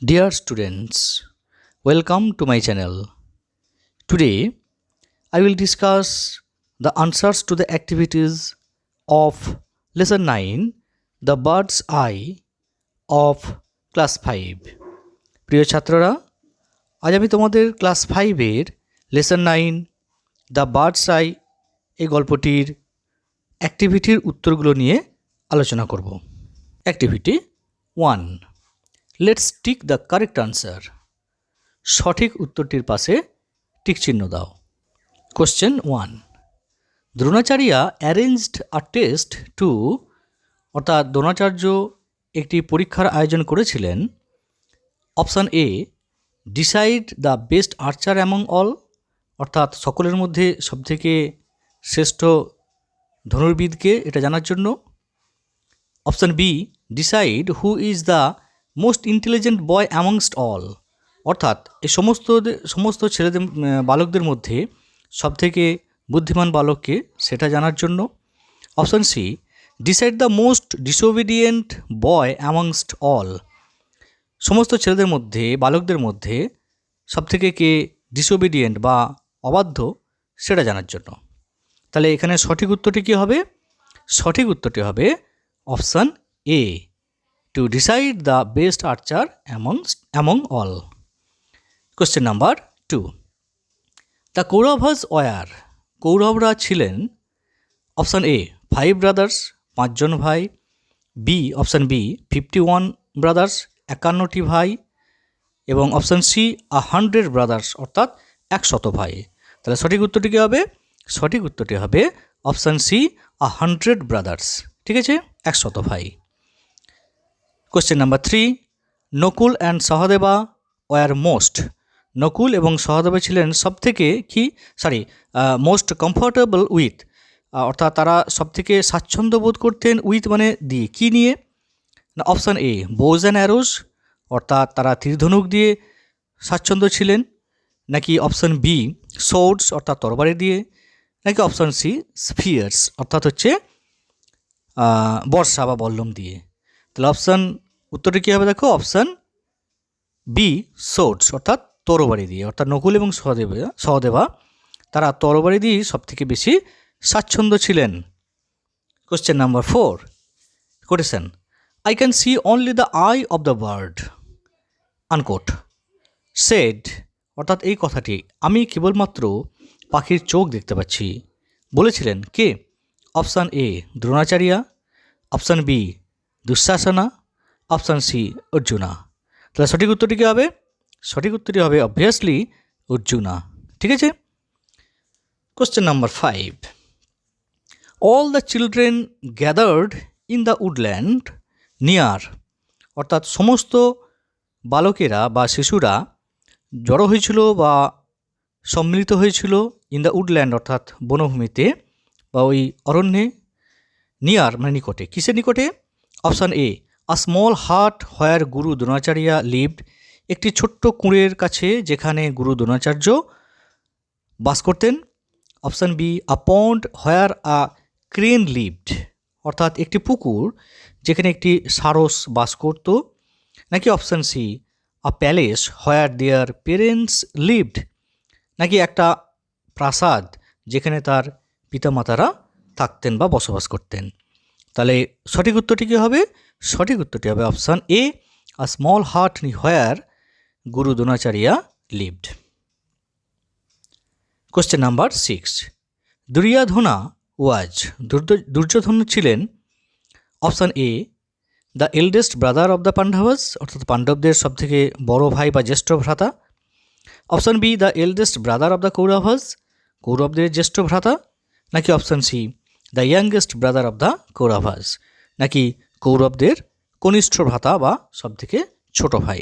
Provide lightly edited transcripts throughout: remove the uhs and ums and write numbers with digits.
Dear students, welcome to my channel. Today, I will discuss the answers to the activities of Lesson 9, The Bird's Eye of Class 5. প্রিয় ছাত্ররা, আজ আমি তোমাদের class 5-এর lesson 9, the birds eye এই গল্পটির অ্যাক্টিভিটির উত্তরগুলো নিয়ে আলোচনা করব। Activity 1, let's tick the correct answer. সঠিক উত্তরটির পাশে টিক চিহ্ন দাও। Question 1, Dronacharya arranged a test to, অর্থাৎ দ্রোণাচার্য একটি পরীক্ষার আয়োজন করেছিলেন। Option A, decide the best archer among all, অর্থাৎ সকলের মধ্যে সবথেকে শ্রেষ্ঠ ধনুর্বিদকে এটা জানার জন্য। Option B, decide who is the most intelligent boy amongst all, অর্থাৎ এই সমস্ত ছেলেদের বালকদের মধ্যে সবথেকে বুদ্ধিমান বালককে সেটা জানার জন্য। Option C, decide the most disobedient boy amongst all, সমস্ত ছেলেদের মধ্যে বালকদের মধ্যে সবথেকে কে ডিসোবিডিয়েন্ট বা অবাধ্য সেটা জানার জন্য। তাহলে এখানে সঠিক উত্তরটি কী হবে? সঠিক উত্তরটি হবে option A, to decide the best archer among all. Question number 2, the Kauravas were, কৌরবরা ছিলেন। অপশান এ, 5 ব্রাদার্স, 5 জন ভাই। বি, অপশান বি, 51 ব্রাদার্স, 51টি ভাই। এবং অপশান সি, 100 ব্রাদার্স, অর্থাৎ 100 ভাই। তাহলে সঠিক উত্তরটি কী হবে? সঠিক উত্তরটি হবে অপশান সি, 100 ব্রাদার্স। ঠিক আছে, 100 ভাই। Question number 3, Nakul and Sahadeva war most, Nakul এবং সহদেবা ছিলেন সবথেকে মোস্ট কমফোর্টেবল উইথ, অর্থাৎ তারা সবথেকে স্বাচ্ছন্দ্য বোধ করতেন উইথ মানে দিয়ে, কী নিয়ে? না option A, bows and arrows, অর্থাৎ তারা তীরধনুক দিয়ে স্বাচ্ছন্দ্য ছিলেন। নাকি অপশান বি, সোর্ডস, অর্থাৎ তরবারি দিয়ে। নাকি অপশান সি, স্পিয়ার্স, অর্থাৎ হচ্ছে বর্ষা বা বল্লম দিয়ে। তাহলে অপশান উত্তরটি কী হবে? দেখো অপশান বি, সোর্ডস, অর্থাৎ তরবারি দিয়ে। অর্থাৎ নকুল এবং সহদেবা তারা তরবারি দিয়ে সবথেকে বেশি স্বাচ্ছন্দ্য ছিলেন। Question number 4, quotation, I can see only the eye of the bird, unquote, said, অর্থাৎ এই কথাটি আমি কেবলমাত্র পাখির চোখ দেখতে পাচ্ছি বলেছিলেন কে? Option A, Dronacharya. Option B, Dushasana. Option C, Arjuna. তাহলে সঠিক উত্তরটি কী হবে? সঠিক উত্তরটি হবে অবভিয়াসলি অর্জুনা। ঠিক আছে। Question number 5, all the children gathered in the woodland near, অর্থাৎ সমস্ত বালকেরা বা শিশুরা জড়ো হয়েছিল বা সম্মিলিত হয়েছিল ইন দ্য উডল্যান্ড, অর্থাৎ বনভূমিতে বা ওই অরণ্যে। নিয়ার মানে নিকটে, কিসের নিকটে? Option A, a small hut where guru Dronacharya lived, একটি ছোট্ট কুঁড়ের কাছে যেখানে গুরু দ্রোণাচার্য বাস করতেন। অপশান বি, আ পন্ড হোয়ার আ ক্রেন লিভড, অর্থাৎ একটি পুকুর যেখানে একটি সারস বাস করত। নাকি option C, a palace where their parents lived, নাকি একটা প্রাসাদ যেখানে তার পিতামাতারা থাকতেন বা বসবাস করতেন। তাহলে সঠিক উত্তরটি কী হবে? সঠিক উত্তরটি হবে option A, a small hut where guru Dronacharya lived. Question number 6, Duryodhana was, Duryodhan ছিলেন। Option A, the eldest brother of the Pandavas, অর্থাৎ পাণ্ডবদের সবথেকে বড় ভাই বা জ্যেষ্ঠ ভ্রাতা। Option B, the eldest brother of the Kauravas, কৌরবদের জ্যেষ্ঠ ভ্রাতা। নাকি option C, the youngest brother of the Kauravas, নাকি কৌরবদের কনিষ্ঠ ভ্রাতা বা সবথেকে ছোট ভাই।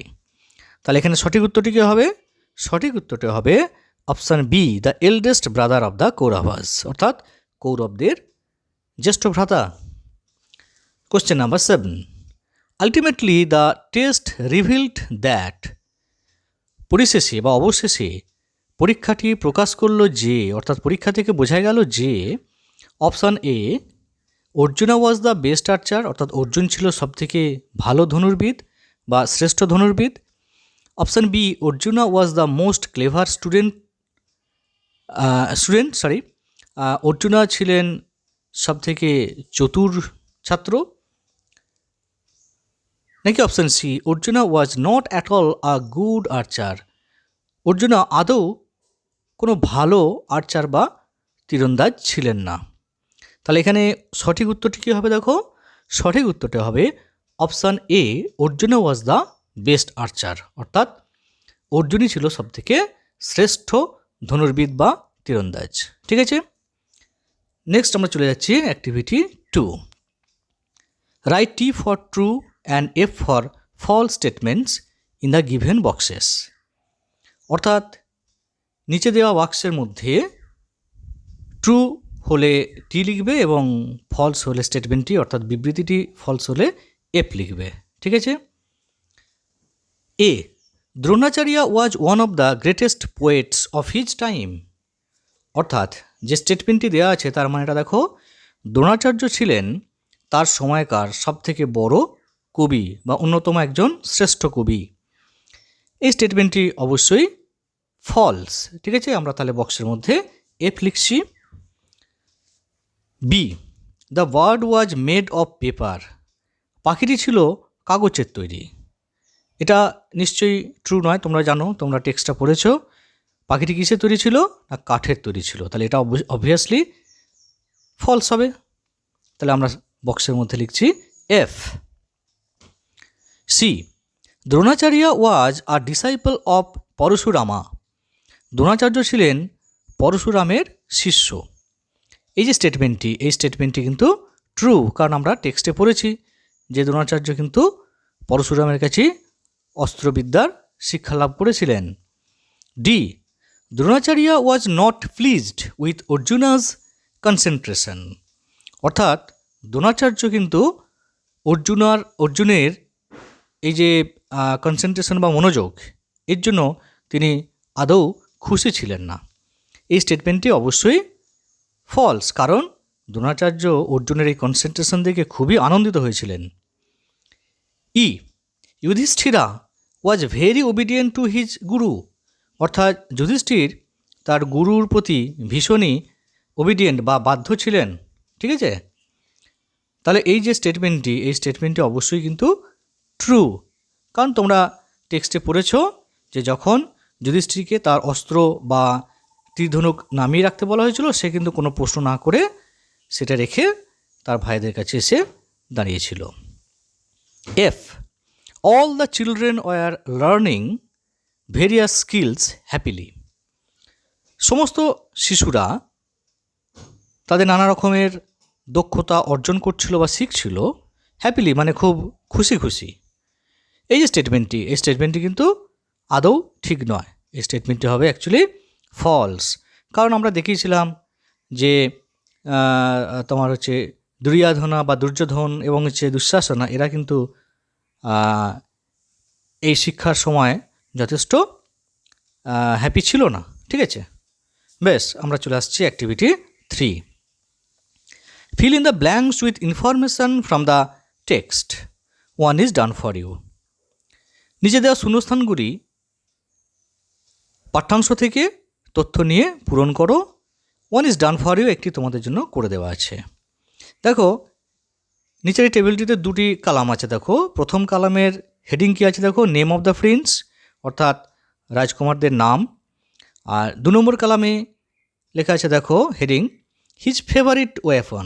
তাহলে এখানে সঠিক উত্তরটি কী হবে? সঠিক উত্তরটি হবে option B, the eldest brother of the Kauravas, অর্থাৎ কৌরবদের জ্যেষ্ঠ ভ্রাতা। Question number 7, ultimately the test revealed that, পরিশেষে বা অবশেষে পরীক্ষাটি প্রকাশ করল যে, অর্থাৎ পরীক্ষা থেকে বোঝা গেল যে option A, Arjuna was the best archer, অর্থাৎ অর্জুন ছিল সবথেকে ভালো ধনুর্বিদ বা শ্রেষ্ঠ ধনুর্বিদ। Option B, Arjuna was the most clever Arjuna ছিলেন সবথেকে চতুর ছাত্র। নাকি option C, Arjuna was not at all a good archer, Arjuna আদৌ কোনো ভালো আর্চার বা তীরন্দাজ ছিলেন না। তাহলে এখানে সঠিক উত্তরটি কী হবে দেখো, সঠিক উত্তরটি হবে option A, Arjuna was the best archer, অর্থাৎ অর্জুনই ছিল সবথেকে শ্রেষ্ঠ ধনুর্বিদ বা তীরন্দাজ। ঠিক আছে, নেক্সট আমরা চলে যাচ্ছি activity 2। Write T for true and F for false statements in the given boxes. অর্থাৎ নিচে দেওয়া বাক্সের মধ্যে ট্রু হলে টি লিখবে এবং ফলস হলে স্টেটমেন্টটি অর্থাৎ বিবৃতিটি ফলস হলে এফ লিখবে। ঠিক আছে, A, Dronacharya was one of the greatest poets of his time. অর্থাৎ যে স্টেটমেন্টটি দেওয়া আছে তার মানেটা দেখো, দ্রোণাচার্য ছিলেন তার সময়কার সবথেকে বড় কবি বা অন্যতম একজন শ্রেষ্ঠ কবি। এই স্টেটমেন্টটি অবশ্যই ফলস। ঠিক আছে, আমরা তাহলে বক্সের মধ্যে এফ লিখছি। B, the bird was made of paper. পাখিটি ছিল কাগজের তৈরি। এটা নিশ্চয়ই ট্রু নয়, তোমরা জানো, তোমরা টেক্সটটা পড়েছো। পাখিটি কিসের তৈরি ছিল না, কাঠের তৈরি ছিল। তাহলে এটা অবভিয়াসলি ফলস হবে। তাহলে আমরা বক্সের মধ্যে লিখছি F. C, Dronacharya was a disciple of Parashurama. Dronacharya ছিলেন পরশুরামের শিষ্য। এই যে স্টেটমেন্টটি, এই স্টেটমেন্টটি কিন্তু ট্রু, কারণ আমরা টেক্সটে পড়েছি যে দ্রোণাচার্য কিন্তু পরশুরামের কাছে অস্ত্রবিদ্যার শিক্ষা লাভ করেছিলেন। D, Dronacharya was not pleased with Arjuna's concentration. অর্থাৎ দ্রোণাচার্য কিন্তু অর্জুনের এই যে কনসেন্ট্রেশন বা মনোযোগ, এর জন্য তিনি আদৌ খুশি ছিলেন না। এই স্টেটমেন্টটি অবশ্যই ফলস, কারণ দ্রোণাচার্য অর্জুনের এই কনসেন্ট্রেশন দেখে খুবই আনন্দিত হয়েছিলেন। E, Yudhishthira was very obedient to his guru. অর্থাৎ যুধিষ্ঠির তার গুরুর প্রতি ভীষণই ওবিডিয়েন্ট বা বাধ্য ছিলেন। ঠিক আছে, তাহলে এই যে স্টেটমেন্টটি, এই স্টেটমেন্টটি অবশ্যই কিন্তু ট্রু, কারণ তোমরা টেক্সটে পড়েছ যে যখন যুধিষ্ঠিরকে তার অস্ত্র বা তীরধনুক নামিয়ে রাখতে বলা হয়েছিল, সে কিন্তু কোনো প্রশ্ন না করে সেটা রেখে তার ভাইদের কাছে এসে দাঁড়িয়েছিল। F, all the children were learning various skills happily. সমস্ত শিশুরা তাদের নানা রকমের দক্ষতা অর্জন করছিল বা শিখছিল হ্যাপিলি, মানে খুব খুশি খুশি। এই যে স্টেটমেন্টটি, এই স্টেটমেন্টটি কিন্তু আদৌ ঠিক নয়। এই স্টেটমেন্টটি হবে অ্যাকচুয়ালি ফলস, কারণ আমরা দেখিয়েছিলাম যে তোমার হচ্ছে দুর্যোধনা বা দুর্যোধন এবং হচ্ছে দুঃশাসনা, এরা কিন্তু এই শিক্ষার সময় যথেষ্ট হ্যাপি ছিল না। ঠিক আছে, বেশ, আমরা চলে আসছি activity 3। Fill in the blanks with information from the text, one is done for you. নিচে দেওয়া শূন্যস্থানগুলি পাঠ্যাংশ থেকে তথ্য নিয়ে পূরণ করো। One is done for you একটি তোমাদের জন্য করে দেওয়া আছে। দেখো নিচের এই টেবিলটিতে দুটি কালাম আছে। দেখো প্রথম কালামের হেডিং কী আছে, দেখো নেম অফ দ্য প্রিন্স, অর্থাৎ রাজকুমারদের নাম। আর 2 নম্বর কালামে লেখা আছে দেখো হেডিং হিজ ফেভারিট ওয়েপন,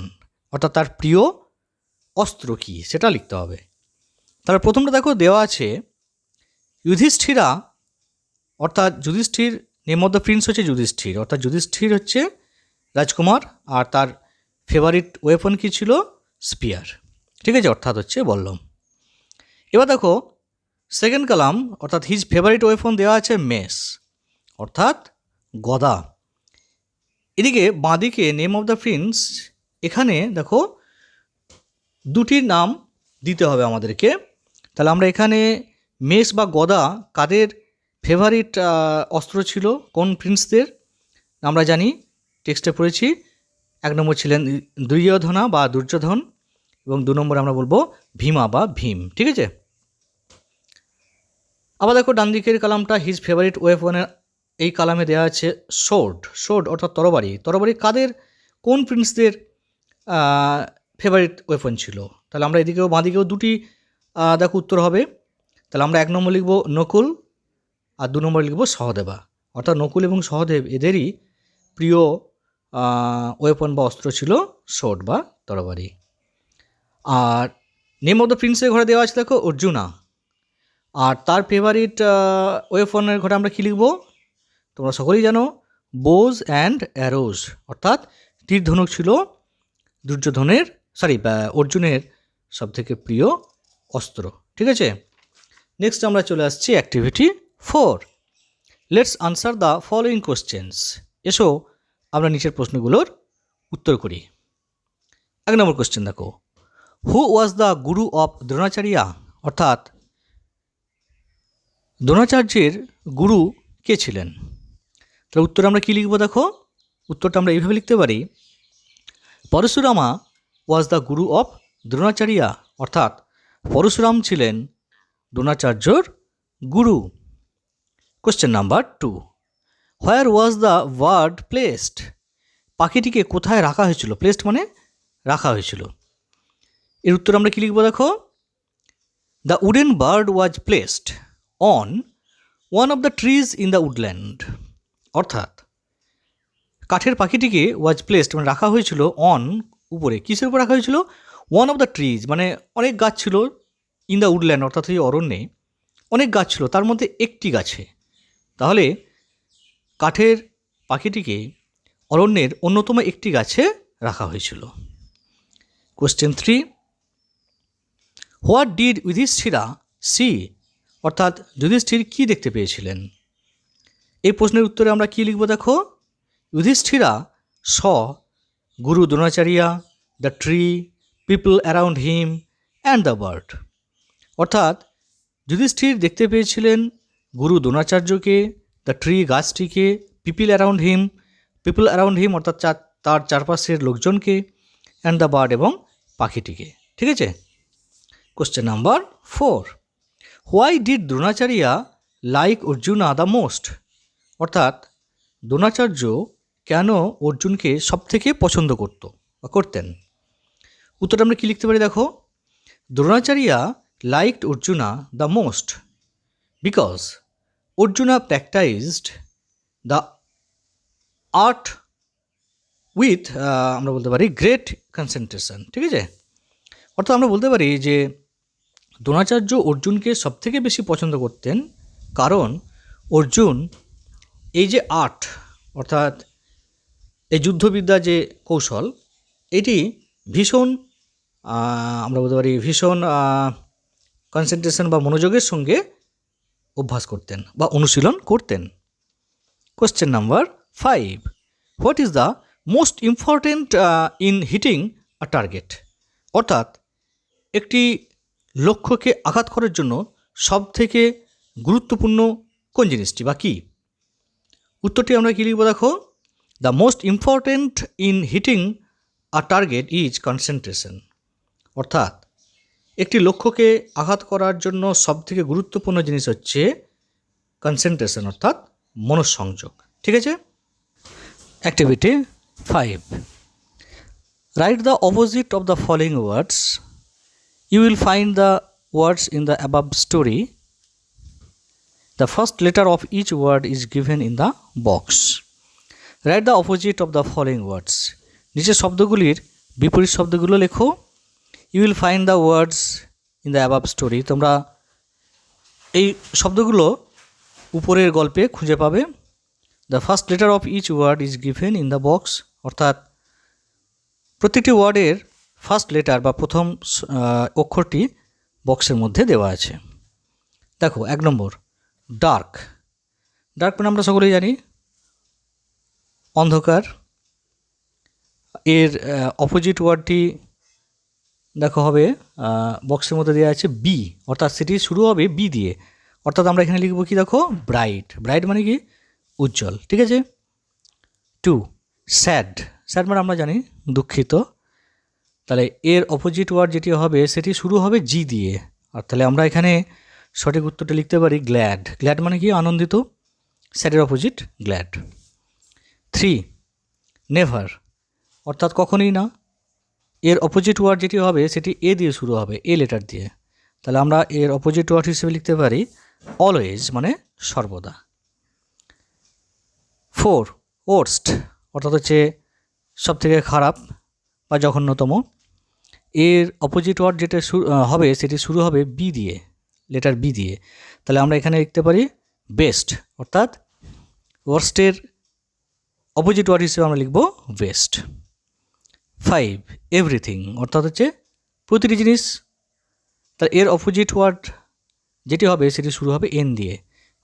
অর্থাৎ তার প্রিয় অস্ত্র কী সেটা লিখতে হবে। তাহলে প্রথমটা দেখো দেওয়া আছে যুধিষ্ঠিরা, অর্থাৎ Yudhishthir, name of the prince হচ্ছে যুধিষ্ঠির, অর্থাৎ যুধিষ্ঠির হচ্ছে রাজকুমার, আর তার ফেভারিট ওয়েপন কী ছিল, স্পিয়ার। ঠিক আছে, অর্থাৎ হচ্ছে বললাম। এবার দেখো সেকেন্ড কালাম, অর্থাৎ হিজ ফেভারিট ওয়েপন দেওয়া আছে মেস, অর্থাৎ গদা। এদিকে বাঁদিকে নেম অফ দ্য প্রিন্স, এখানে দেখো দুটির নাম দিতে হবে আমাদেরকে। তাহলে আমরা এখানে মেস বা গদা কাদের ফেভারিট অস্ত্র ছিল, কোন প্রিন্সদের, আমরা জানি টেক্সটে পড়েছি 1 নম্বর ছিলেন দুর্যোধনা বা দুর্যোধন, এবং 2 নম্বরে আমরা বলবো ভীমা বা ভীম। ঠিক আছে, আবার দেখো ডান দিকের কালামটা হিজ ফেভারিট ওয়েপনের এই কালামে দেওয়া আছে সোর্ড অর্থাৎ তরবারি কাদের কোন প্রিন্সদের ফেভারিট ওয়েপন ছিল। তাহলে আমরা এদিকেও বাঁদিকেও দুটি দেখো উত্তর হবে। তাহলে আমরা 1 নম্বর লিখব নকুল আর 2 নম্বর লিখব সহদেবা, অর্থাৎ নকুল এবং সহদেব এদেরই প্রিয় ওয়েপন বা অস্ত্র ছিল সোর্ড বা তরবারি। আর নেম অফ দ্য প্রিন্সের ঘরে দেওয়া আছে দেখো অর্জুনা, আর তার ফেভারিট ওয়েপনের ঘরে আমরা কী লিখব, তোমরা সকলেই জানো বোজ অ্যান্ড অ্যারোজ, অর্থাৎ তীর ধনুক ছিল অর্জুনের সবথেকে প্রিয় অস্ত্র। ঠিক আছে, নেক্সট আমরা চলে আসছি activity 4। Let's answer the following questions. এসো আমরা নিচের প্রশ্নগুলোর উত্তর করি। 1 নম্বর কোশ্চেন দেখো, হু was the Guru of Dronacharya, অর্থাৎ দ্রোণাচার্যের গুরু কে ছিলেন। তাহলে উত্তর আমরা কী লিখব, দেখো উত্তরটা আমরা এইভাবে লিখতে পারি, পরশুরামা was the Guru of Dronacharya, অর্থাৎ পরশুরাম ছিলেন দ্রোণাচার্যর গুরু। Question number 2, where was the bird placed, পাখিটিকে কোথায় রাখা হয়েছিল, প্লেসড মানে রাখা হয়েছিল। এর উত্তর আমরা কী লিখব, দেখো the wooden bird was placed on one of the trees in the woodland, অর্থাৎ কাঠের পাখিটিকে ওয়াজ প্লেসড মানে রাখা হয়েছিল অন উপরে, কিসের উপর রাখা হয়েছিল, ওয়ান অফ দ্য ট্রিজ মানে অনেক গাছ ছিল, ইন দ্য উডল্যান্ড অর্থাৎ এই অরণ্যে অনেক গাছ ছিল, তার মধ্যে একটি গাছে। তাহলে কাঠের পাখিটিকে অরণ্যের অন্যতম একটি গাছে রাখা হয়েছিল। Question 3, what did Yudhishthira see, অর্থাৎ যুধিষ্ঠির কী দেখতে পেয়েছিলেন। এই প্রশ্নের উত্তরে আমরা কী লিখব, দেখো Yudhishthira saw guru Dronacharya, the tree, people around him and the bird, অর্থাৎ যুধিষ্ঠির দেখতে পেয়েছিলেন গুরু দ্রোণাচার্যকে, দ্য ট্রি গাছটিকে, পিপল অ্যারাউন্ড হিম অর্থাৎ তার চারপাশের লোকজনকে, অ্যান্ড দ্য বার্ড এবং পাখিটিকে। ঠিক আছে, question number 4, why did Dronacharya like Arjuna the most, অর্থাৎ দ্রোণাচার্য কেন অর্জুনকে সবথেকে পছন্দ করতেন। উত্তরটা আমরা কী লিখতে পারি, দেখো Dronacharya liked Arjuna the most because Arjuna practised the art with আমরা বলতে পারি গ্রেট কনসেন্ট্রেশন। ঠিক আছে, অর্থাৎ আমরা বলতে পারি যে দ্রোণাচার্য অর্জুনকে সবথেকে বেশি পছন্দ করতেন কারণ অর্জুন এই যে আর্ট অর্থাৎ এই যুদ্ধবিদ্যা যে কৌশল এটি ভীষণ আমরা বলতে পারি ভীষণ কনসেন্ট্রেশন বা মনোযোগের সঙ্গে অভ্যাস করতেন বা অনুশীলন করতেন। Question number 5, what is the most important in hitting a target, অর্থাৎ একটি লক্ষ্যকে আঘাত করার জন্য সবথেকে গুরুত্বপূর্ণ কোন জিনিসটি বা কী। উত্তরটি আমরা কী লিখব, দেখো the most important in hitting a target is concentration, অর্থাৎ একটি লক্ষ্যকে আঘাত করার জন্য সবথেকে গুরুত্বপূর্ণ জিনিস হচ্ছে কনসেন্ট্রেশন অর্থাৎ মনঃসংযোগ। ঠিক আছে, activity 5, write the opposite of the following words, you will find the words in the above story. The first letter of each word is given in the box. Write the opposite of the following words. নিচের শব্দগুলির বিপরীত শব্দগুলো লেখো। You will find the words in the above story. তোমরা এই শব্দগুলো উপরের গল্পে খুঁজে পাবে। The first letter of each word is given in the box. অর্থাৎ প্রত্যেকটি ওয়ার্ডের ফার্স্ট লেটার বা প্রথম অক্ষরটি বক্সের মধ্যে দেওয়া আছে। দেখো 1 নম্বর ডার্ক মানে আমরা সকলেই জানি অন্ধকার। এর অপোজিট ওয়ার্ডটি দেখো হবে বক্সের মধ্যে দেওয়া আছে বি, অর্থাৎ সেটি শুরু হবে বি দিয়ে, অর্থাৎ আমরা এখানে লিখব কি দেখো ব্রাইট মানে কি উজ্জ্বল। ঠিক আছে। 2 স্যাড মানে আমরা জানি দুঃখিত, তাহলে এর অপোজিট ওয়ার্ড যেটি হবে সেটি শুরু হবে জি দিয়ে, আর তাহলে আমরা এখানে সঠিক উত্তরটা লিখতে পারি গ্ল্যাড। গ্ল্যাড মানে কি? আনন্দিত। স্যাডের অপোজিট গ্ল্যাড। 3 নেভার অর্থাৎ কখনোই না। এর অপোজিট ওয়ার্ড যেটি হবে সেটি এ দিয়ে শুরু হবে, এ লেটার দিয়ে। তাহলে আমরা এর অপোজিট ওয়ার্ড হিসেবে লিখতে পারি অলওয়েজ মানে সর্বদা। 4 ওয়ার্স্ট অর্থাৎ হচ্ছে সবথেকে খারাপ বা জঘন্যতম। এর অপোজিট ওয়ার্ড যেটা হবে সেটি শুরু হবে বি দিয়ে, লেটার বি দিয়ে। তাহলে আমরা এখানে লিখতে পারি বেস্ট, অর্থাৎ ওয়ার্স্টের অপোজিট ওয়ার্ড হিসেবে আমরা লিখব বেস্ট। 5 এভরিথিং অর্থাৎ হচ্ছে প্রতিটি জিনিস। তার এর অপোজিট ওয়ার্ড যেটি হবে সেটি শুরু হবে এন দিয়ে,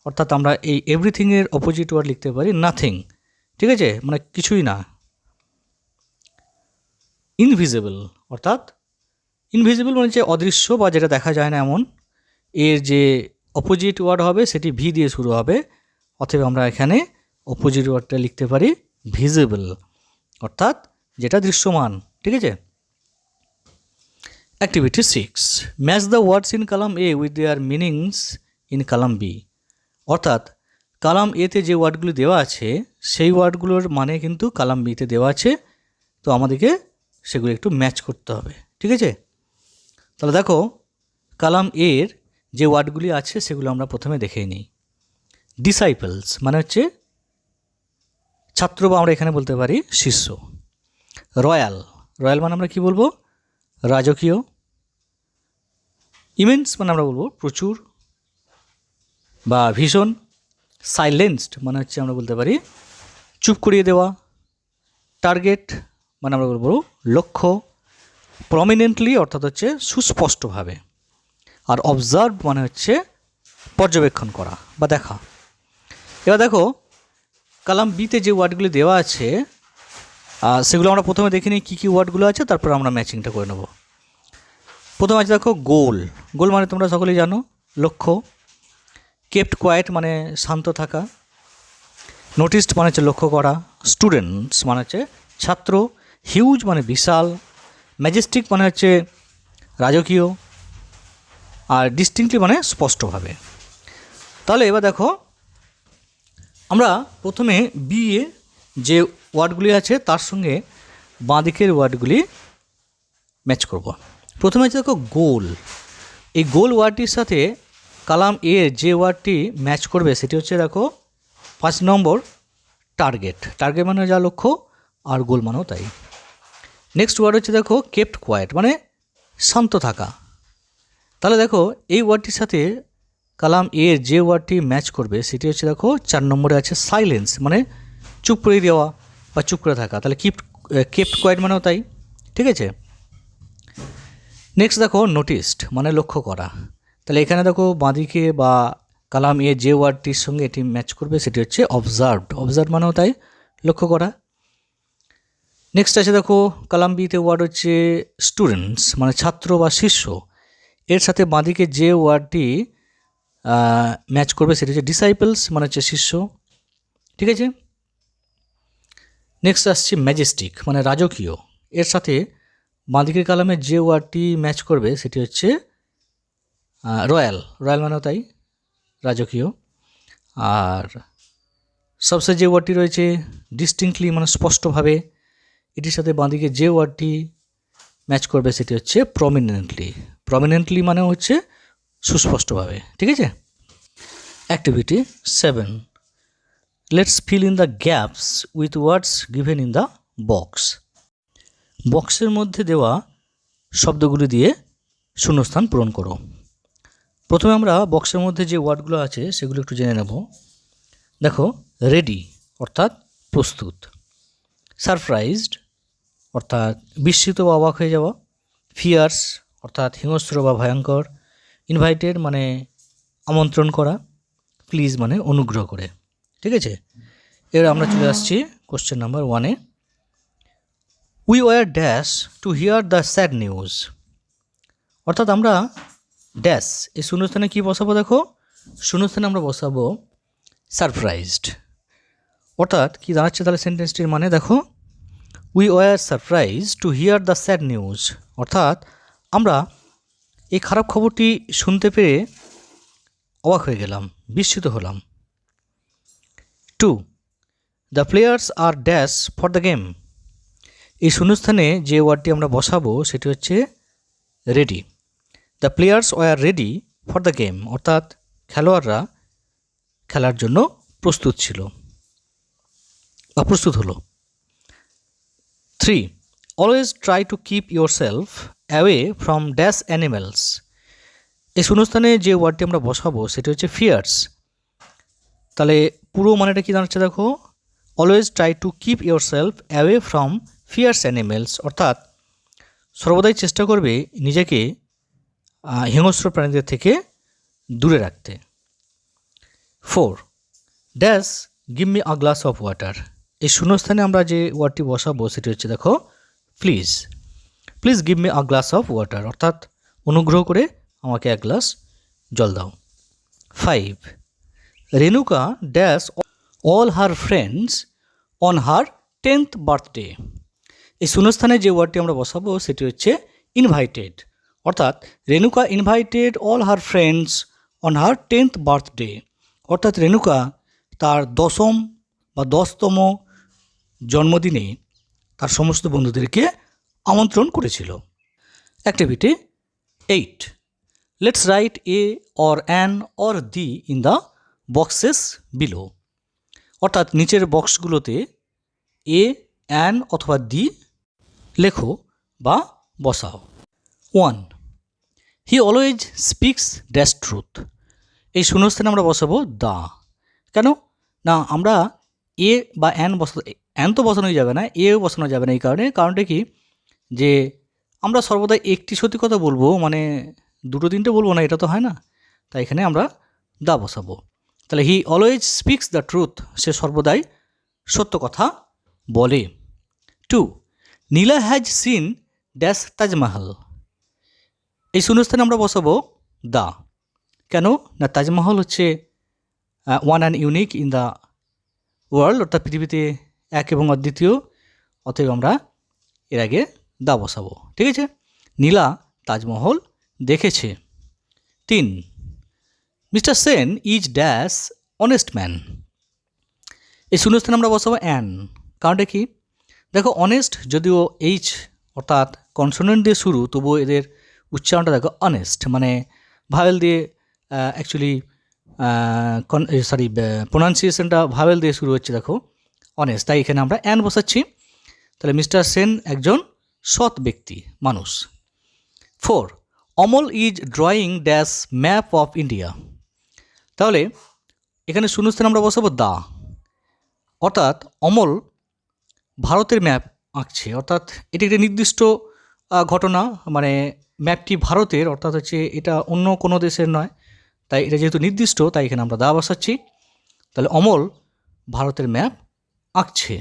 অর্থাৎ আমরা এই এভরিথিংয়ের অপোজিট ওয়ার্ড লিখতে পারি নাথিং। ঠিক আছে, মানে কিছুই না। ইনভিজিবল অর্থাৎ ইনভিজিবল মানে হচ্ছে অদৃশ্য বা যেটা দেখা যায় না এমন। এর যে অপোজিট ওয়ার্ড হবে সেটি ভি দিয়ে শুরু হবে, অথবা আমরা এখানে অপোজিট ওয়ার্ডটা লিখতে পারি ভিজিবল, অর্থাৎ যেটা দৃশ্যমান। ঠিক আছে। Activity 6 match the words in column A with their meanings in column B. অর্থাৎ কলাম এতে যে ওয়ার্ডগুলি দেওয়া আছে সেই ওয়ার্ডগুলোর মানে কিন্তু কলাম বিতে দেওয়া আছে, তো আমাদেরকে সেগুলো একটু ম্যাচ করতে হবে। ঠিক আছে। তাহলে দেখো কলাম এর যে ওয়ার্ডগুলি আছে সেগুলো আমরা প্রথমে দেখে নিই। ডিসাইপলস মানে হচ্ছে ছাত্র, বা আমরা এখানে বলতে পারি শিষ্য। রয়্যাল, রয়্যাল মানে আমরা কি বলবো? রাজকীয়। ইমেন্স মানে আমরা বলবো প্রচুর বা ভীষণ। সাইলেন্সড মানে হচ্ছে আমরা বলতে পারি চুপ করিয়ে দেওয়া। টার্গেট মানে আমরা বলবো লক্ষ্য। প্রমিনেন্টলি অর্থাৎ হচ্ছে সুস্পষ্টভাবে। আর অবজার্ভ মানে হচ্ছে পর্যবেক্ষণ করা বা দেখা। এবার দেখো কলাম বিতে যে ওয়ার্ডগুলি দেওয়া আছে সেগুলো আমরা প্রথমে দেখে নিই কী কী ওয়ার্ডগুলো আছে, তারপর আমরা ম্যাচিংটা করে নেব। প্রথমে আছে দেখো গোল। গোল মানে তোমরা সকলেই জানো লক্ষ্য। কেপ্ট কোয়াইট মানে শান্ত থাকা। নোটিসড মানে হচ্ছে লক্ষ্য করা। স্টুডেন্টস মানে হচ্ছে ছাত্র। হিউজ মানে বিশাল। ম্যাজেস্টিক মানে হচ্ছে রাজকীয়। আর ডিস্টিংক্টলি মানে স্পষ্টভাবে। তাহলে এবার দেখো আমরা প্রথমে বি এ যে ওয়ার্ডগুলি আছে তার সঙ্গে বাঁ দিকের ওয়ার্ডগুলি ম্যাচ করব। প্রথমে আছে দেখো গোল। এই গোল ওয়ার্ডটির সাথে কলাম এ যে ওয়ার্ডটি ম্যাচ করবে সেটি হচ্ছে দেখো 5 নম্বর টার্গেট। টার্গেট মানে যা লক্ষ্য, আর গোল মানেও তাই। নেক্সট ওয়ার্ড হচ্ছে দেখো কেপ্ট কোয়াইট মানে শান্ত থাকা। তাহলে দেখো এই ওয়ার্ডটির সাথে কলাম এর যে ওয়ার্ডটি ম্যাচ করবে সেটি হচ্ছে দেখো 4 নম্বরে আছে সাইলেন্স মানে চুপ করে দেওয়া বা চুপ করে থাকা। তাহলে কেপ্ট কোয়াইট মানেও তাই। ঠিক আছে। নেক্সট দেখো নোটিসড মানে লক্ষ্য করা। তাহলে এখানে দেখো বাঁদিকে বা কলাম এ যে ওয়ার্ডটির সঙ্গে এটি ম্যাচ করবে সেটি হচ্ছে অবজার্ভড। অবজার্ভ মানেও তাই, লক্ষ্য করা। নেক্সট আছে দেখো কলাম বিতে ওয়ার্ড হচ্ছে স্টুডেন্টস মানে ছাত্র বা শিষ্য। এর সাথে বাঁদিকে যে ওয়ার্ডটি ম্যাচ করবে সেটি হচ্ছে ডিসাইপলস মানে হচ্ছে শিষ্য। ঠিক আছে। নেক্সট আসছে ম্যাজেস্টিক মানে রাজকীয়। এর সাথে বাঁদিকের কলামে যে ওয়ার্ডটি ম্যাচ করবে সেটি হচ্ছে রয়্যাল। রয়্যাল মানেও তাই, রাজকীয়। আর সবসে যে ওয়ার্ডটি রয়েছে ডিস্টিংক্টলি মানে স্পষ্টভাবে। এটির সাথে বাঁদিকে যে ওয়ার্ডটি ম্যাচ করবে সেটি হচ্ছে প্রমিনেন্টলি। প্রমিনেন্টলি মানে হচ্ছে সুস্পষ্টভাবে। ঠিক আছে। Activity 7 let's feel in the gaps with words given in the box. বক্সের মধ্যে দেওয়া শব্দগুলি দিয়ে শূন্যস্থান পূরণ করো। প্রথমে আমরা বক্সের মধ্যে যে ওয়ার্ডগুলো আছে সেগুলো একটু জেনে নেব। দেখো রেডি অর্থাৎ প্রস্তুত। সারপ্রাইজড অর্থাৎ বিস্মিত বা অবাক হয়ে যাওয়া। ফিয়ার্স অর্থাৎ হিংস্র বা ভয়ঙ্কর। ইনভাইটেড মানে আমন্ত্রণ করা। প্লিজ মানে অনুগ্রহ করে। ঠিক আছে। এবার আমরা চলে আসছি কোশ্চেন নাম্বার 1-এ। We were dash to hear the sad news. অর্থাৎ আমরা ড্যাশ এই শূন্যস্থানে কী বসাবো? দেখো শূন্যস্থানে আমরা বসাবো সারপ্রাইজড। অর্থাৎ কী দাঁড়াচ্ছে তাহলে সেন্টেন্সটির মানে? দেখো we were surprise to hear the sad news. অর্থাৎ আমরা এই খারাপ খবরটি শুনতে পেরে অবাক হয়ে গেলাম, বিস্মিত হলাম। 2. The players are dash for the game. এই শূন্যস্থানে যে ওয়ার্ডটি আমরা বসাবো সেটি হচ্ছে ready. The players were ready for the game, অর্থাৎ খেলোয়াড়রা খেলার জন্য প্রস্তুত ছিল বা প্রস্তুত হলো। 3. Always try to keep yourself away from dash animals. এই শূন্যস্থানে যে ওয়ার্ডটি আমরা বসাবো সেটি হচ্ছে ফিয়ার্স। তাহলে পুরো মানেটা কী দাঁড়াচ্ছে দেখো, always try to keep yourself away from fierce animals, অর্থাৎ সর্বদাই চেষ্টা করবে নিজেকে হিংস্র প্রাণীদের থেকে দূরে রাখতে। 4. Dash give me a glass of water. এই শূন্যস্থানে আমরা যে ওয়ার্ডটি বসাবো সেটি হচ্ছে দেখো please. Please give me a glass of water, অর্থাৎ অনুগ্রহ করে আমাকে এক গ্লাস জল দাও। 5. Renuka dash all her friends on her 10th birthday. এই শূন্যস্থানে যে ওয়ার্ডটি আমরা বসাবো সেটি হচ্ছে ইনভাইটেড, অর্থাৎ Renuka invited all her friends on her 10th birthday, অর্থাৎ রেণুকা তার 10ম বা 10তম জন্মদিনে তার সমস্ত বন্ধুদেরকে আমন্ত্রণ করেছিল। Activity 8. Let's write a or an or the in the boxes below, অর্থাৎ নিচের বক্সগুলোতে এ, অ্যান অথবা দি লেখো বা বসাও। 1. হি অলওয়েজ স্পিক্স ড্যাশ ট্রুথ। এই শূন্যস্থানে আমরা বসাবো দা। কেন না, আমরা এ বা অ্যান অ্যান তো বসানোই যাবে না, এও বসানো যাবে না। এই কারণটা কি, যে আমরা সর্বদা একটি সত্যি কথা বলবো, মানে দুটো তিনটে বলবো না, এটা তো হয় না। তাই এখানে আমরা দা বসাবো। তাহলে he always speaks the truth, সে সর্বদাই সত্য কথা বলে। 2. Nila has seen dash Taj Mahal. এই শূন্যস্থানে আমরা বসাবো দা। কেন না, তাজমহল হচ্ছে one and unique in the world, অর্থাৎ পৃথিবীতে এক এবং অদ্বিতীয়, অতএব আমরা এর আগে দা বসাবো। ঠিক আছে, নীলা তাজমহল দেখেছে। 3. Mister Sen is dash honest man. এই শূন্যস্থানে আমরা বসাবো অ্যান। কারণটা কি, দেখো অনেস্ট যদিও এইচ অর্থাৎ কনসোনেন্ট দিয়ে শুরু, তবুও এদের উচ্চারণটা দেখো অনেস্ট, মানে ভাওয়েল দিয়ে অ্যাকচুয়ালি প্রোনাউন্সিয়েশনটা ভাওয়েল দিয়ে শুরু হচ্ছে দেখো অনেস্ট, তাই এখানে আমরা অ্যান বসাচ্ছি। তাহলে মিস্টার সেন একজন সৎ ব্যক্তি, মানুষ। 4. Amal is drawing dash map of India. তাহলে এখানে শূন্যস্থানে আমরা বসাবো দা, অর্থাৎ অমল ভারতের ম্যাপ আঁকছে, অর্থাৎ এটি একটি নির্দিষ্ট ঘটনা, মানে ম্যাপটি ভারতের, অর্থাৎ হচ্ছে এটা অন্য কোনো দেশের নয়, তাই এটা যেহেতু নির্দিষ্ট তাই এখানে আমরা দা বসাচ্ছি। তাহলে অমল ভারতের ম্যাপ আঁকছে।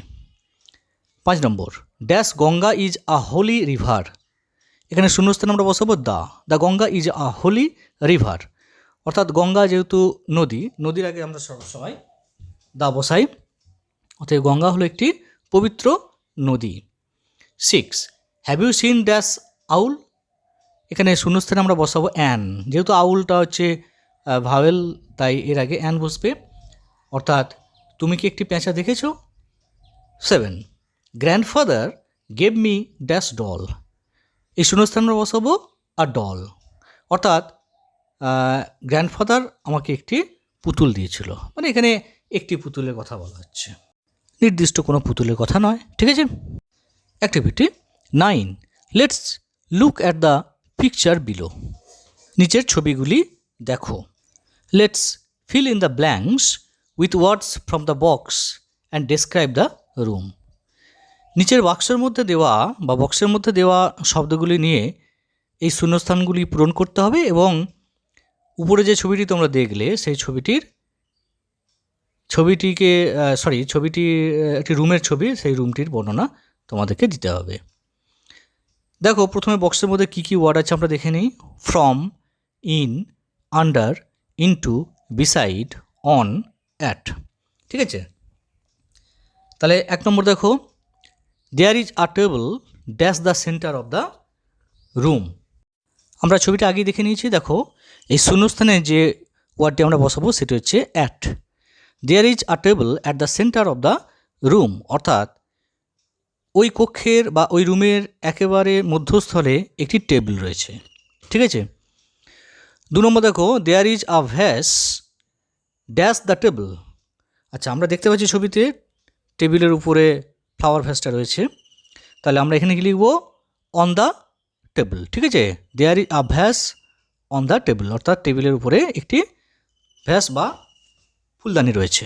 5 নম্বর, dash Ganga is a holy river. এখানে শূন্যস্থানে আমরা বসাবো the. The Ganga is a holy river, অর্থাৎ গঙ্গা যেহেতু নদী, নদীর আগে আমরা সবসময় দা বসাই, অর্থাৎ গঙ্গা হলো একটি পবিত্র নদী। 6. হ্যাভ ইউ সিন ড্যাশ আউল। এখানে শূন্যস্থানে আমরা বসাবো অ্যান, যেহেতু আউলটা হচ্ছে ভাওয়েল তাই এর আগে অ্যান বসবে, অর্থাৎ তুমি কি একটি পেঁচা দেখেছো। 7. Grandfather gave me dash doll. এই শূন্যস্থানে আমরা বসাবো আ ডল, অর্থাৎ গ্র্যান্ডফাদার আমাকে একটি পুতুল দিয়েছিল, মানে এখানে একটি পুতুলের কথা বলা হচ্ছে, নির্দিষ্ট কোনো পুতুলের কথা নয়। ঠিক আছে। Activity 9. Let's look at the picture below. নিচের ছবিগুলি দেখো। Let's feel in the blanks with words from the box and describe the room. নিচের বক্সের মধ্যে দেওয়া শব্দগুলি নিয়ে এই শূন্যস্থানগুলি পূরণ করতে হবে, এবং উপরে যে ছবিটি তোমরা দেখলে সেই ছবিটি একটি রুমের ছবি, সেই রুমটির বর্ণনা তোমাদেরকে দিতে হবে। দেখো প্রথমে বক্সের মধ্যে কী কী ওয়ার্ড আছে আমরা দেখে নিই। From, in, under, into, beside, on, at. ঠিক আছে, তাহলে 1 নম্বর দেখো, there is a table dash the centre of the room. আমরা ছবিটা আগেই দেখে নিয়েছি। দেখো এই শূন্যস্থানে যে ওয়ার্ডটি আমরা বসাবো সেটি হচ্ছে at. There is a table at the centre of the room, অর্থাৎ ওই কক্ষের বা ওই রুমের একেবারে মধ্যস্থলে একটি টেবিল রয়েছে। ঠিক আছে। 2 নম্বর দেখো, there is a vase dash the table. আচ্ছা, আমরা দেখতে পাচ্ছি ছবিতে টেবিলের উপরে ফ্লাওয়ার ভ্যাসটা রয়েছে, তাহলে আমরা এখানে কি লিখব? On the table. ঠিক আছে, there is a vase on the table, অর্থাৎ টেবিলের উপরে একটি ভ্যাস বা ফুলদানি রয়েছে।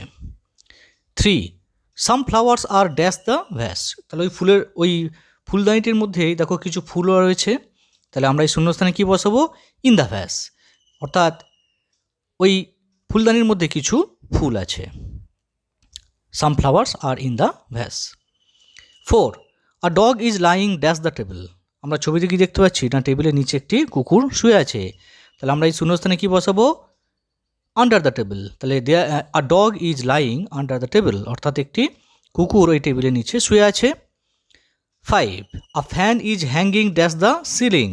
3, some flowers are dash the vase. তাহলে ওই ফুলদানিটির মধ্যেই দেখো কিছু ফুলও রয়েছে, তাহলে আমরা এই শূন্যস্থানে কী বসাবো? ইন দ্য ভ্যাস, অর্থাৎ ওই ফুলদানির মধ্যে কিছু ফুল আছে। Some flowers are in the vase. 4, a dog is lying dash the table. আমরা ছবিতে কি দেখতে পাচ্ছি না, টেবিলের নিচে একটি কুকুর শুয়ে আছে, তাহলে আমরা এই শূন্যস্থানে কী বসাবো? Under the table. তাহলে a dog is lying under the table, অর্থাৎ একটি কুকুর ওই টেবিলের নিচে শুয়ে আছে। 5, a fan is hanging dash the ceiling.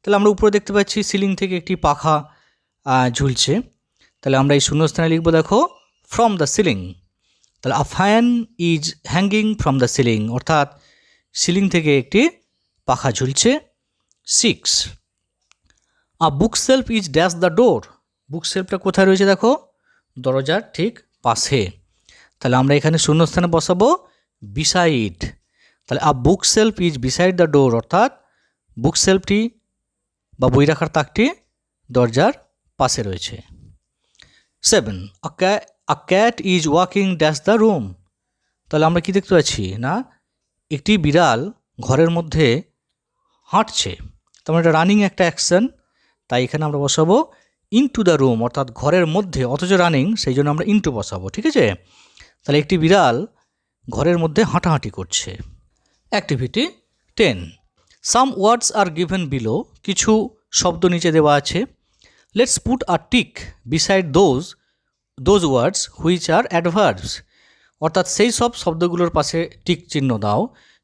তাহলে আমরা উপরে দেখতে পাচ্ছি সিলিং থেকে একটি পাখা ঝুলছে, তাহলে আমরা এই শূন্যস্থানে লিখব দেখো ফ্রম দ্য সিলিং। তাহলে a fan is hanging from the ceiling, অর্থাৎ সিলিং থেকে একটি পাখা ঝুলছে। 6, a book shelf is dash the door. Book সেলফটা কোথায় রয়েছে দেখো? দরজার ঠিক পাশে, তাহলে আমরা এখানে শূন্যস্থানে বসাবো বিসাইড। তাহলে a book shelf is beside the door, অর্থাৎ বুক সেলফটি বা বই রাখার তাকটি দরজার পাশে রয়েছে। 7, আ cat is walking dash the room. তাহলে আমরা কি দেখতে পাচ্ছি না, একটি বিড়াল ঘরের মধ্যে হাঁটছে, তার মানে এটা রানিং একটা অ্যাকশন, তাই এখানে আমরা বসাবো ইনটু দ্য রুম, অর্থাৎ ঘরের মধ্যে, অথচ রানিং, সেই জন্য আমরা ইনটু বসাবো। ঠিক আছে, তাহলে একটি বিড়াল ঘরের মধ্যে হাঁটাহাঁটি করছে। Activity 10, some words are given below. কিছু শব্দ নিচে দেওয়া আছে। Let's put a tick beside those words which are adverbs, অর্থাৎ সেই সব শব্দগুলোর পাশে টিক চিহ্ন দাও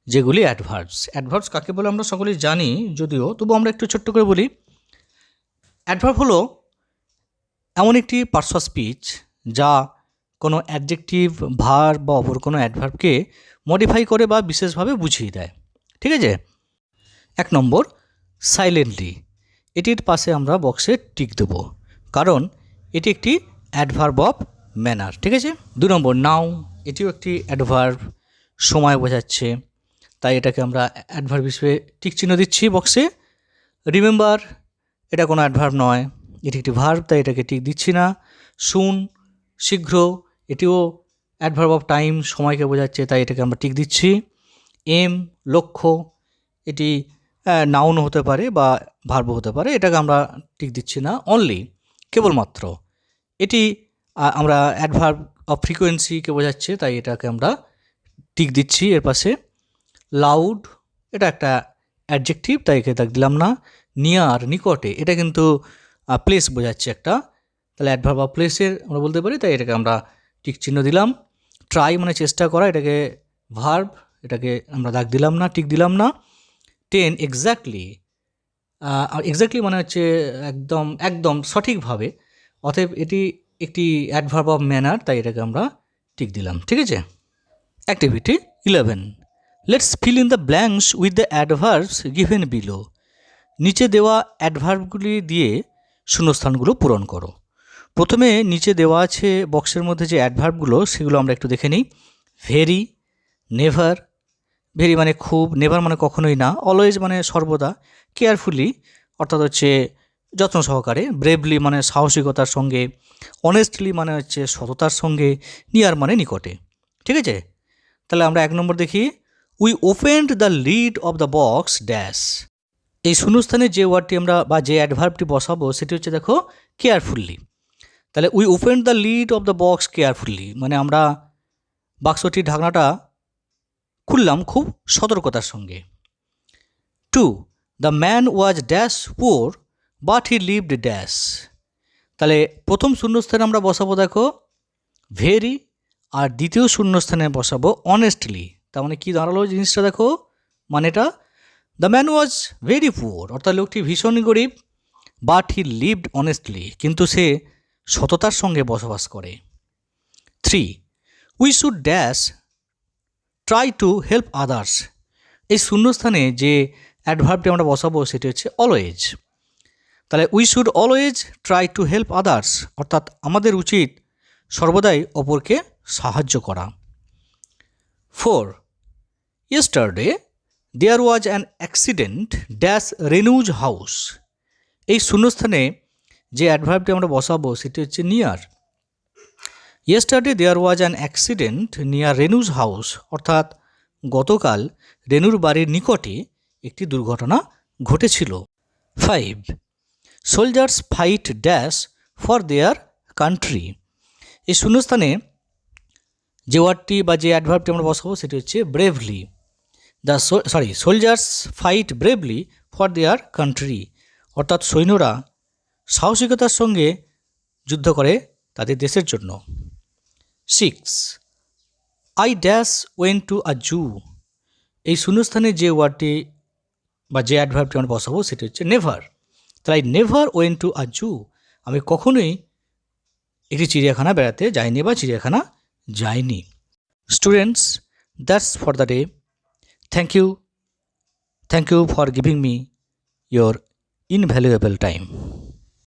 যেগুলি অ্যাডভার্বস। অ্যাডভার্বস কাকে বলে আমরা সকলেই জানি, যদিও তবু আমরা একটু ছোট্ট করে বলি। অ্যাডভার্ব হলো এমন একটি পার্টস অফ স্পিচ যা কোনো অ্যাডজেক্টিভ, ভার্ব বা অপর কোনো অ্যাডভার্বকে মডিফাই করে বা বিশেষভাবে বুঝিয়ে দেয়। ঠিক আছে। 1 নম্বর, সাইলেন্টলি। এটির পাশে আমরা বক্সে টিক দেব, কারণ এটি একটি অ্যাডভার্ব অফ ম্যানার। ঠিক আছে। 2 নম্বর, নাও। এটিও একটি অ্যাডভার্ব, সময় বোঝাচ্ছে, তাই এটাকে আমরা অ্যাডভার্ব হিসেবে টিক চিহ্ন দিচ্ছি বক্সে। রিমেম্বার, এটা কোনো অ্যাডভার্ব নয়, এটি একটি ভার্ব, তাই এটাকে টিক দিচ্ছি না। সুন, শীঘ্র, এটিও অ্যাডভার্ব অফ টাইম, সময়কে বোঝাচ্ছে, তাই এটাকে আমরা টিক দিচ্ছি। এম, লক্ষ্য, এটি নাউন হতে পারে বা ভার্ব হতে পারে, এটাকে আমরা টিক দিচ্ছি না। অনলি, কেবলমাত্র, এটি আমরা অ্যাডভার্ব অফ ফ্রিকোয়েন্সিকে বোঝাচ্ছে, তাই এটাকে আমরা টিক দিচ্ছি এর পাশে। লাউড, এটা একটা অ্যাডজেক্টিভ, তাই একে দাগ দিলাম না। নিয়ার, নিকটে, এটা কিন্তু প্লেস বোঝাচ্ছে একটা, তাহলে অ্যাডভার্ব অফ প্লেসের আমরা বলতে পারি, তাই এটাকে আমরা টিক চিহ্ন দিলাম। ট্রাই মানে চেষ্টা করা, এটাকে ভার্ব, এটাকে আমরা দাগ দিলাম না, টিক দিলাম না। 10, এক্স্যাক্টলি। এক্স্যাক্টলি মানে হচ্ছে একদম একদম সঠিকভাবে, অতএব এটি একটি অ্যাডভার্ব অফ ম্যানার, তাই এটাকে আমরা টিক দিলাম। ঠিক আছে। Activity 11, let's feel in the blanks with the adverbs given below. নিচে দেওয়া অ্যাডভার্বগুলি দিয়ে শূন্যস্থানগুলো পূরণ করো। প্রথমে নিচে দেওয়া আছে বক্সের মধ্যে যে অ্যাডভার্বগুলো, সেগুলো আমরা একটু দেখে নিই। ভেরি, নেভার, ভেরি মানে খুব, নেভার মানে কখনোই না, অলওয়েজ মানে সর্বদা, কেয়ারফুলি অর্থাৎ হচ্ছে যত্ন সহকারে, ব্রেভলি মানে সাহসিকতার সঙ্গে, অনেস্টলি মানে হচ্ছে সততার সঙ্গে, নিয়ার মানে নিকটে। ঠিক আছে। তাহলে আমরা 1 নম্বর দেখি। We opened the lead of the box dash. এই শূন্যস্থানে যে ওয়ার্ডটি আমরা বা যে অ্যাডভার্বটি বসাবো সেটি হচ্ছে দেখো কেয়ারফুলি। তাহলে we opened the lead of the box carefully মানে আমরা বাক্সটির ঢাকনাটা খুললাম খুব সতর্কতার সঙ্গে। 2, the man was dash poor but he lived dash. তাহলে প্রথম শূন্যস্থানে আমরা বসাবো দেখো ভেরি, আর দ্বিতীয় শূন্যস্থানে বসাবো অনেস্টলি। তার মানে কী দাঁড়ালো জিনিসটা দেখো, মানেটা the man was very poor, অর্থাৎ লোকটি ভীষণই গরিব, বাট হি লিভড অনেস্টলি, কিন্তু সে সততার সঙ্গে বসবাস করে। 3. We should dash try to help others. এই শূন্যস্থানে যে অ্যাডভার্বটি আমরা বসাবো সেটি হচ্ছে অলওয়েজ। তাহলে we should always try to help others, অর্থাৎ আমাদের উচিত সর্বদাই অপরকে সাহায্য করা। 4. Yesterday there was an accident dash Renu's house. এই শূন্যস্থানে যে অ্যাডভার্বটি আমরা বসাবো সেটি হচ্ছে near. Yesterday there was an accident near Renu's house, অর্থাৎ গতকাল রেনুর বাড়ির নিকটে একটি দুর্ঘটনা ঘটেছিল। 5. Soldiers fight dash for their country. এই শূন্যস্থানে যে ওয়ার্ডটি বা যে অ্যাডভার্বটি আমরা বসাবো সেটি হচ্ছে bravely. Soldiers fight bravely for their country, অর্থাৎ সৈন্যরা সাহসিকতার সঙ্গে যুদ্ধ করে তাদের দেশের জন্য। 6. I dash went to a zoo. এই শূন্যস্থানে যে ওয়ার্ডটি বা যে অ্যাডভার্বটি আমরা বসাবো সেটি হচ্ছে নেভার। তাই never went to a zoo, আমি কখনোই একটি চিড়িয়াখানা বেড়াতে যাইনি বা চিড়িয়াখানা যাইনি। Students, that's for the day. Thank you for giving me your invaluable time.